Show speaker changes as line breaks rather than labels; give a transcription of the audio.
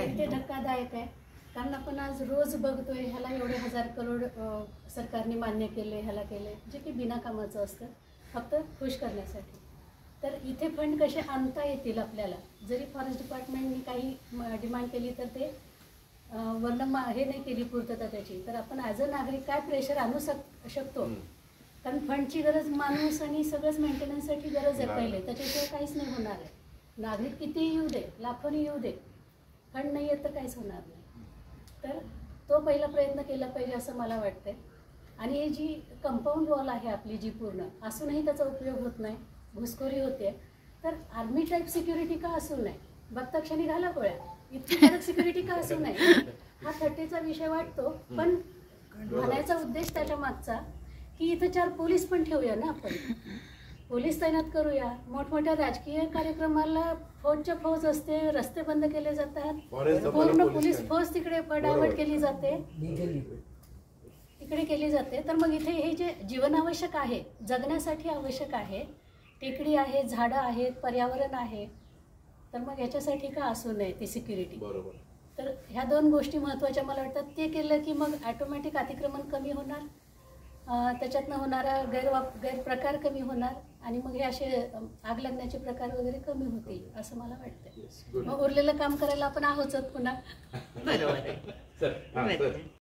ते धक्कादायक आहे, कारण आपण आज रोज बघतोय ह्याला एवढे 1000 करोड सरकारने मान्य केले, ह्याला केले, जे की बिना कामाचं असतं, फक्त खुश करण्यासाठी. तर इथे फंड कसे आणता येतील आपल्याला, जरी फॉरेस्ट डिपार्टमेंटनी काही डिमांड केली तर ते वर्ण हे नाही केली पूर्तता त्याची, तर आपण ॲज अ नागरिक काय प्रेशर आणू शकतो. कारण फंडची गरज माणूस आणि सगळंच मेंटेनन्ससाठी गरज आहे पहिले, त्याच्याशिवाय काहीच नाही होणार आहे. नागरिक कितीही येऊ दे, लाखोनी येऊ दे, फंड नाही येत तर काहीच होणार नाही. तर तो पहिला प्रयत्न केला पाहिजे असं मला वाटतंय. आणि ही जी कंपाऊंड वॉल आहे आपली, जी पूर्ण असूनही त्याचा उपयोग होत नाही, घुसखोरी होते, तर आर्मी टाईप सिक्युरिटी का असू नये, बघता क्षणी घाला गोळ्या, इतकी कडक सिक्युरिटी का असू नये. हा थट्टेचा विषय वाटतो, पण म्हणायचा उद्देश त्याच्या मागचा की इथं 4 पोलीस पण ठेवूया ना आपण, पोलीस तैनात करूया. मोठमोठ्या राजकीय कार्यक्रमाला फौजच्या फौज असते, रस्ते बंद केले जातात, पूर्ण पोलीस फौज तिकडे डायव्हर्ट केली जाते, तिकडे केली जाते. तर मग इथे हे जे जीवनावश्यक आहे, जगण्यासाठी आवश्यक आहे, टेकडी आहे, झाडं आहेत, पर्यावरण आहे, तर मग याच्यासाठी का असू नये ती सिक्युरिटी. बरोबर. तर ह्या 2 गोष्टी महत्त्वाच्या मला वाटतात. ते केलं की मग ॲटोमॅटिक अतिक्रमण कमी होणार, त्याच्यातनं होणारा गैरप्रकार कमी होणार, आणि मग हे असे आग लागण्याचे प्रकार वगैरे कमी होतील असं मला वाटतं. मग उरलेलं काम करायला आपण आहोतच पुन्हा.
बरोबर आहे.